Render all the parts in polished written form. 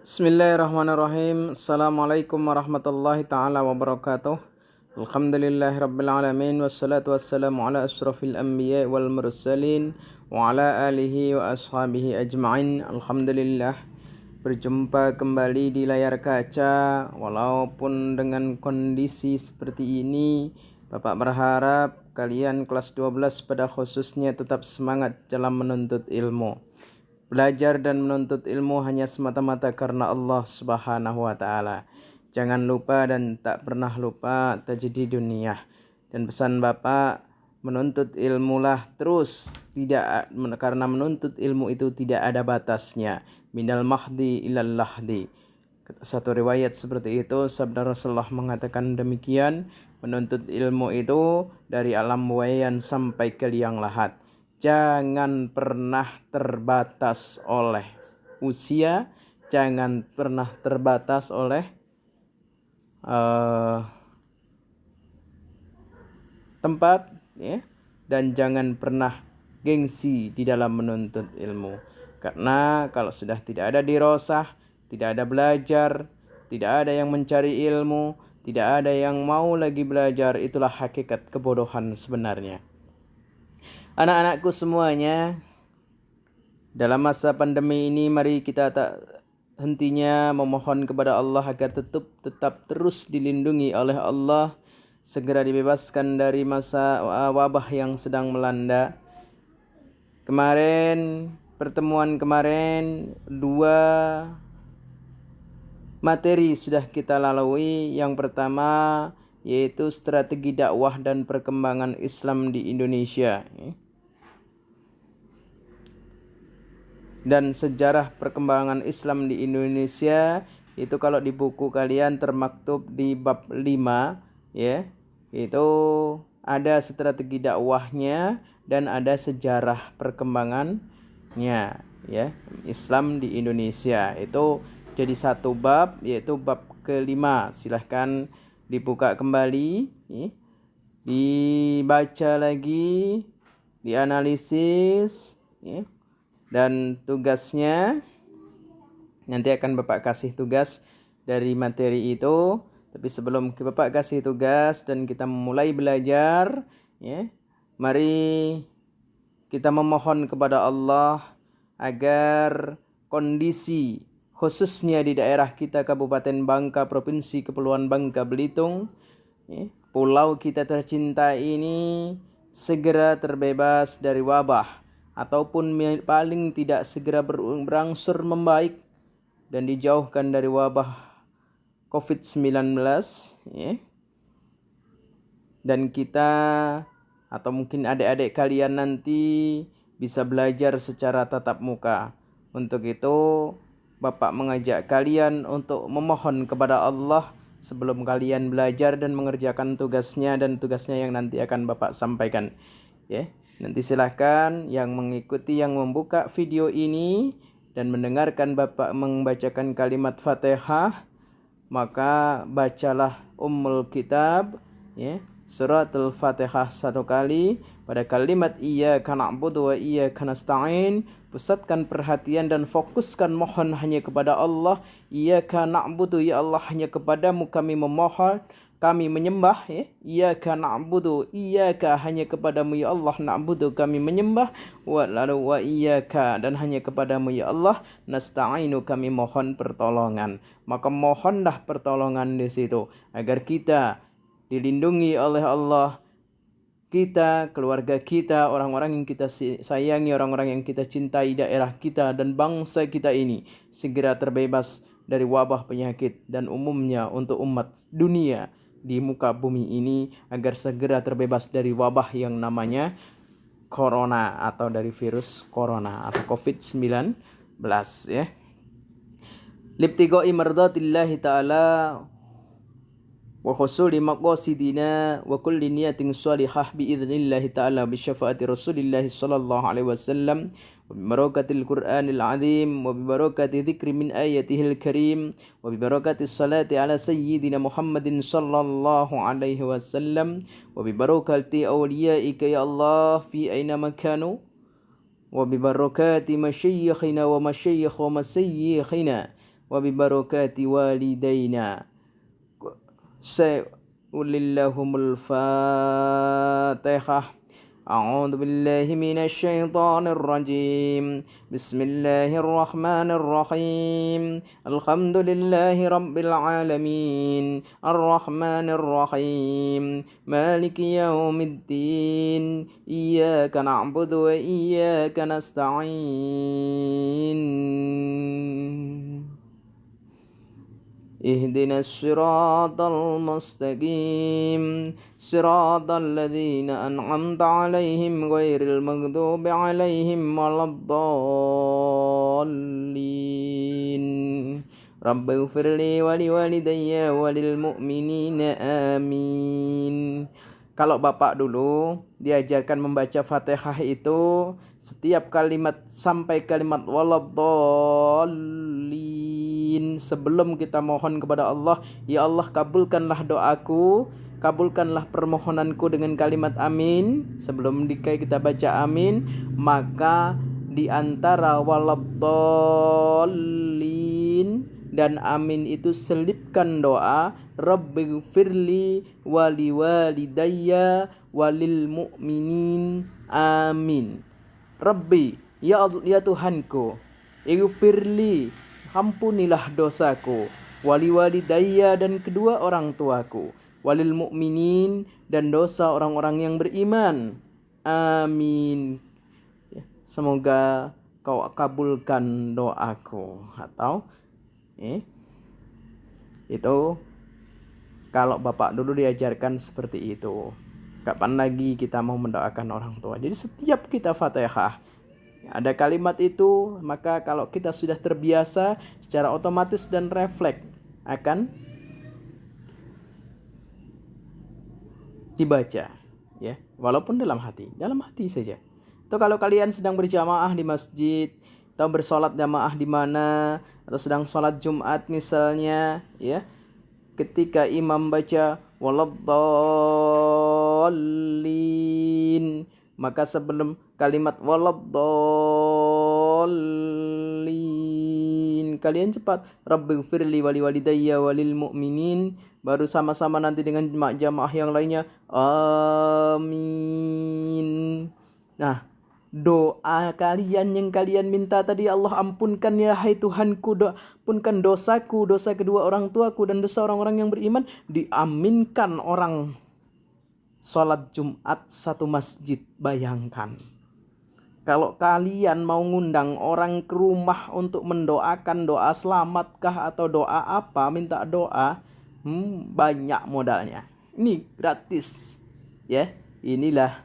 Bismillahirrahmanirrahim. Assalamualaikum warahmatullahi ta'ala wabarakatuh. Alhamdulillahirrabbilalamin. Wassalatu wassalamu ala ashrafil anbiya wal mursalin wa ala alihi wa ashabihi ajma'in. Alhamdulillah, berjumpa kembali di layar kaca. Walaupun dengan kondisi seperti ini, Bapak berharap kalian kelas 12 pada khususnya tetap semangat dalam menuntut ilmu. Belajar dan menuntut ilmu hanya semata-mata karena Allah Subhanahu wa taala. Jangan lupa dan tak pernah lupa tajdi dunia. Dan pesan Bapak, menuntut ilmulah terus, tidak karena menuntut ilmu itu tidak ada batasnya. Minal mahdi ilal lahdi. Satu riwayat seperti itu, sabda Rasulullah mengatakan demikian, menuntut ilmu itu dari alam buayan sampai ke liang lahat. Jangan pernah terbatas oleh usia, jangan pernah terbatas oleh tempat, ya, dan jangan pernah gengsi di dalam menuntut ilmu. Karena kalau sudah tidak ada dirosah, tidak ada belajar, tidak ada yang mencari ilmu, tidak ada yang mau lagi belajar, itulah hakikat kebodohan sebenarnya. Anak-anakku semuanya, dalam masa pandemi ini mari kita tak hentinya memohon kepada Allah agar tetap terus dilindungi oleh Allah, segera dibebaskan dari masa wabah yang sedang melanda. Pertemuan kemarin 2 materi sudah kita lalui. Yang pertama yaitu strategi dakwah dan perkembangan Islam di Indonesia. Dan sejarah perkembangan Islam di Indonesia itu kalau di buku kalian termaktub di bab 5, ya. Itu ada strategi dakwahnya dan ada sejarah perkembangannya, ya, Islam di Indonesia. Itu jadi satu bab, yaitu bab ke-5. Silahkan dibuka kembali, ya, dibaca lagi, dianalisis, ya. Dan tugasnya nanti akan Bapak kasih tugas dari materi itu. Tapi sebelum Bapak kasih tugas dan kita mulai belajar, ya, mari kita memohon kepada Allah agar kondisi khususnya di daerah kita Kabupaten Bangka, Provinsi Kepulauan Bangka Belitung, ya, pulau kita tercinta ini segera terbebas dari wabah, ataupun paling tidak segera berangsur membaik dan dijauhkan dari wabah COVID-19, ya. Dan kita atau mungkin adik-adik kalian nanti bisa belajar secara tatap muka. Untuk itu Bapak mengajak kalian untuk memohon kepada Allah sebelum kalian belajar dan mengerjakan tugasnya yang nanti akan Bapak sampaikan, ya. Nanti silahkan yang mengikuti, yang membuka video ini dan mendengarkan Bapak membacakan kalimat Fatihah, maka bacalah Ummul Kitab, ya, suratul Fatihah 1 kali pada kalimat iyyaka na'budu wa iyyaka nasta'in. Pusatkan perhatian dan fokuskan mohon hanya kepada Allah. Iyyaka na'budu, ya Allah, hanya kepadamu kami memohon, kami menyembah, ya. Iyyaka na'budu, iyyaka, hanya kepadamu ya Allah, na'budu, kami menyembah, wa iyyaka, dan hanya kepadamu ya Allah, nasta'inu, kami mohon pertolongan. Maka mohonlah pertolongan di situ agar kita dilindungi oleh Allah, kita, keluarga kita, orang-orang yang kita sayangi, orang-orang yang kita cintai, daerah kita dan bangsa kita ini segera terbebas dari wabah penyakit, dan umumnya untuk umat dunia di muka bumi ini agar segera terbebas dari wabah yang namanya corona atau dari virus corona atau COVID-19, ya. Libtiqai mardatillahi ta'ala wa husuli maqasidina wa kulli niyatin salihah biidhnillahi ta'ala bi syafaati Rasulillahi sallallahu alaihi wasallam wa bi barakatil Qur'anil azim wa bi barakati dzikri min ayatihil karim wa bi barakati salati ala sayyidina Muhammadin sallallahu alaihi wasallam wa bi barakati awliyaika ya Allah fi aina makanu wa bi barakati masyayikhina wa masyayikh wa masayyikhina وببركات والدينا. سأوللهم الفاتحة. أعوذ بالله من الشيطان الرجيم. بسم الله الرحمن الرحيم. الحمد لله رب العالمين الرحمن الرحيم مالك يوم الدين إياك نعبد وإياك نستعين اهدنا الصراط المستقيم صراط الذين أنعمت عليهم غير المغضوب عليهم ولا الضالين رب اغفر لي ولوالدي وللمؤمنين آمين. Kalau Bapak dulu diajarkan membaca Fatihah itu setiap kalimat sampai kalimat waladhdallin sebelum kita mohon kepada Allah, ya Allah kabulkanlah doaku, kabulkanlah permohonanku dengan kalimat amin. Sebelum kita baca amin, maka di antara waladhdallin dan amin itu selipkan doa Rabbighfirli waliwalidayya walil mu'minin amin. Rabbi, ya Tuhanku, ighfirli, ampunilah dosaku, waliwalidayya dan kedua orang tuaku, walil mu'minin dan dosa orang-orang yang beriman. Amin. Semoga kau kabulkan doaku. Atau itu kalau Bapak dulu diajarkan seperti itu. Kapan lagi kita mau mendoakan orang tua? Jadi setiap kita Fatihah ada kalimat itu, maka kalau kita sudah terbiasa secara otomatis dan refleks akan dibaca, ya, walaupun dalam hati saja. Atau kalau kalian sedang berjamaah di masjid atau bersolat jamaah di mana, atau sedang sholat Jumat misalnya, ya, ketika imam baca waladdallin, maka sebelum kalimat waladdallin kalian cepat Rabbighfirli waliwalidayya walil mu'minin, baru sama-sama nanti dengan jamaah yang lainnya amin. Nah, doa kalian yang kalian minta tadi, Allah ampunkan ya hai Tuhanku, ampunkan dosaku, dosa kedua orang tuaku dan dosa orang-orang yang beriman, diaminkan orang sholat Jumat satu masjid. Bayangkan kalau kalian mau ngundang orang ke rumah untuk mendoakan doa selamatkah atau doa apa, minta doa, banyak modalnya. Ini gratis, ya. Inilah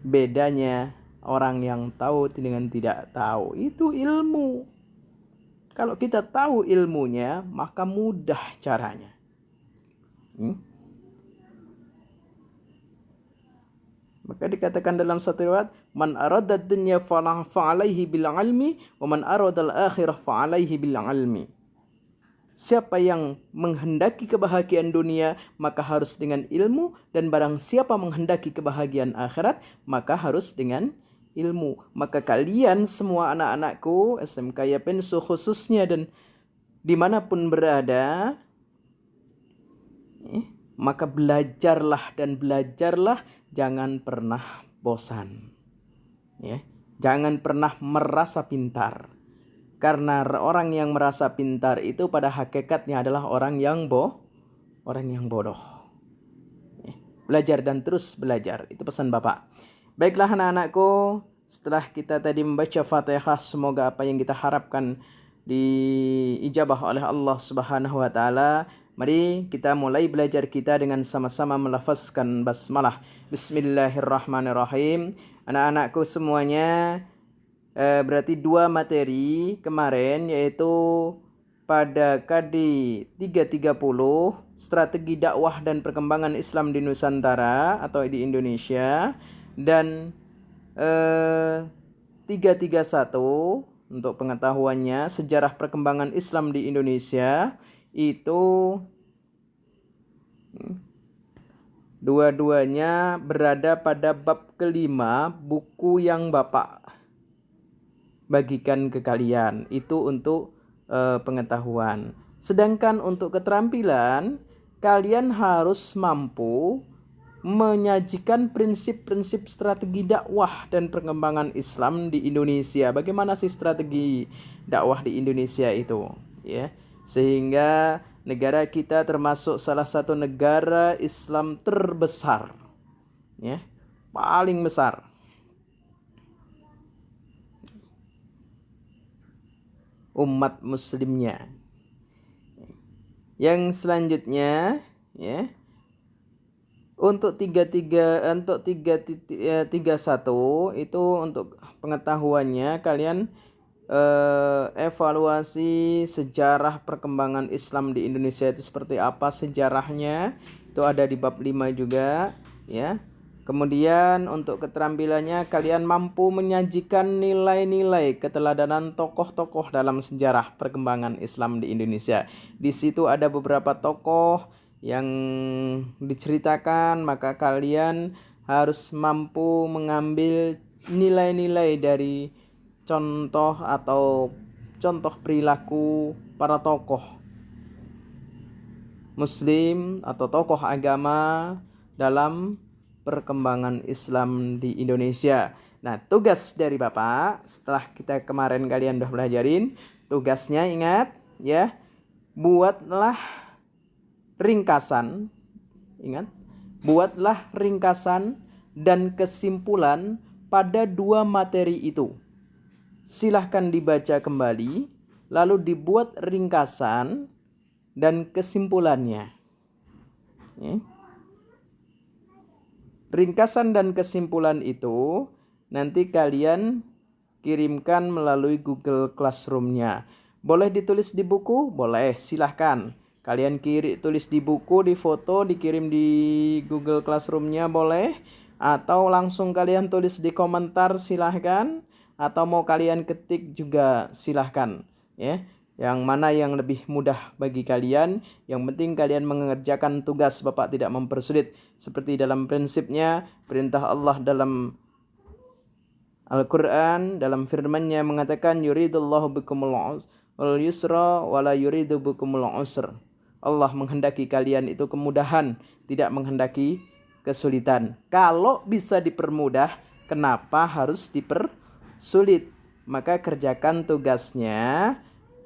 bedanya orang yang tahu dengan tidak tahu. Itu ilmu. Kalau kita tahu ilmunya, maka mudah caranya. Maka dikatakan dalam satu riwayat, man arada dunya fa'alaihi bil ilmi wa man arada al akhirah fa'alaihi bil ilmi. Siapa yang menghendaki kebahagiaan dunia, maka harus dengan ilmu, dan barang siapa menghendaki kebahagiaan akhirat, maka harus dengan ilmu. Maka kalian semua anak-anakku SMK Yapensu khususnya dan dimanapun berada, maka belajarlah dan belajarlah, jangan pernah bosan, ya. Jangan pernah merasa pintar. Karena orang yang merasa pintar itu pada hakikatnya adalah orang yang bodoh. Belajar dan terus belajar. Itu pesan Bapak. Baiklah anak-anakku, setelah kita tadi membaca Fatihah, semoga apa yang kita harapkan diijabah oleh Allah Subhanahu wa taala. Mari kita mulai belajar kita dengan sama-sama melafazkan basmalah. Bismillahirrahmanirrahim. Anak-anakku semuanya, berarti 2 materi kemarin, yaitu pada KD 330 strategi dakwah dan perkembangan Islam di Nusantara atau di Indonesia, dan 331 untuk pengetahuannya sejarah perkembangan Islam di Indonesia. Itu dua-duanya berada pada bab kelima buku yang Bapak bagikan ke kalian. Itu untuk pengetahuan. Sedangkan untuk keterampilan, kalian harus mampu menyajikan prinsip-prinsip strategi dakwah dan perkembangan Islam di Indonesia. Bagaimana sih strategi dakwah di Indonesia itu, ya? Sehingga negara kita termasuk salah satu negara Islam terbesar, ya, paling besar. Umat muslimnya. Yang selanjutnya, ya, untuk 331 itu untuk pengetahuannya, kalian evaluasi sejarah perkembangan Islam di Indonesia itu seperti apa sejarahnya, itu ada di bab 5 juga, ya. Kemudian untuk keterampilannya, kalian mampu menyajikan nilai-nilai keteladanan tokoh-tokoh dalam sejarah perkembangan Islam di Indonesia. Di situ ada beberapa tokoh yang diceritakan, maka kalian harus mampu mengambil nilai-nilai dari contoh atau contoh perilaku para tokoh Muslim atau tokoh agama dalam perkembangan Islam di Indonesia. Nah, tugas dari Bapak setelah kita kemarin kalian udah belajarin, tugasnya ingat ya, buatlah ringkasan. Ingat, buatlah ringkasan dan kesimpulan pada 2 materi itu. Silahkan dibaca kembali, lalu dibuat ringkasan dan kesimpulannya. Ya. Ringkasan dan kesimpulan itu nanti kalian kirimkan melalui Google Classroom-nya. Boleh ditulis di buku? Boleh, silahkan. Kalian tulis di buku, di foto, dikirim di Google Classroom-nya boleh. Atau langsung kalian tulis di komentar, silahkan. Atau mau kalian ketik juga silahkan. Ya. Yang mana yang lebih mudah bagi kalian. Yang penting kalian mengerjakan tugas, Bapak tidak mempersulit. Seperti dalam prinsipnya, perintah Allah dalam Al-Quran, dalam firman-Nya mengatakan, yuridullahu bikumul yusra wala yuridu bikumul usra. Allah menghendaki kalian itu kemudahan, tidak menghendaki kesulitan. Kalau bisa dipermudah, kenapa harus dipersulit? Maka kerjakan tugasnya.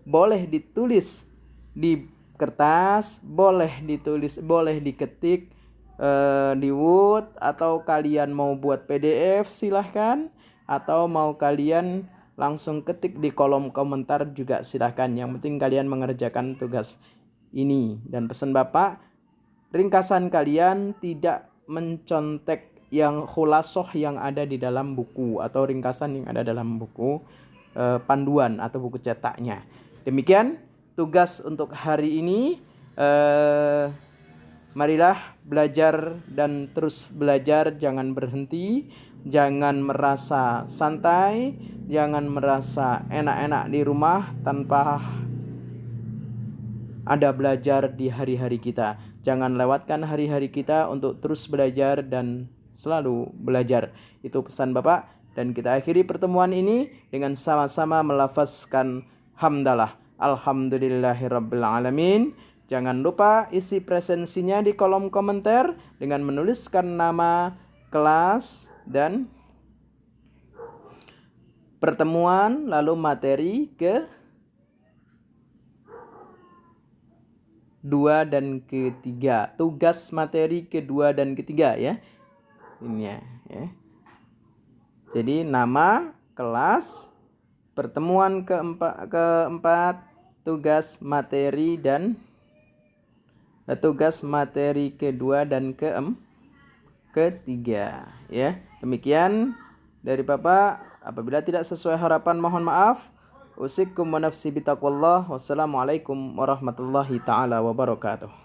Boleh ditulis di kertas, boleh ditulis, boleh diketik di Word, atau kalian mau buat PDF silahkan, atau mau kalian langsung ketik di kolom komentar juga silahkan. Yang penting kalian mengerjakan tugas ini. Dan pesan Bapak, ringkasan kalian tidak mencontek yang khulasoh yang ada di dalam buku atau ringkasan yang ada dalam buku panduan atau buku cetaknya. Demikian tugas untuk hari ini. Marilah belajar dan terus belajar, jangan berhenti, jangan merasa santai, jangan merasa enak-enak di rumah tanpa ada belajar di hari-hari kita. Jangan lewatkan hari-hari kita untuk terus belajar dan selalu belajar. Itu pesan Bapak. Dan kita akhiri pertemuan ini dengan sama-sama melafazkan hamdalah. Alhamdulillahirrabbilalamin. Jangan lupa isi presensinya di kolom komentar dengan menuliskan nama, kelas, dan pertemuan, lalu materi ke 2 dan ketiga. Tugas materi kedua dan ketiga ya. Ini ya. Jadi nama, kelas, pertemuan keempat, tugas materi dan tugas materi kedua dan ketiga ya. Demikian dari Bapak. Apabila tidak sesuai harapan mohon maaf. Usikum wa nafsi bitaqwallah. Wassalamualaikum warahmatullahi taala wabarakatuh.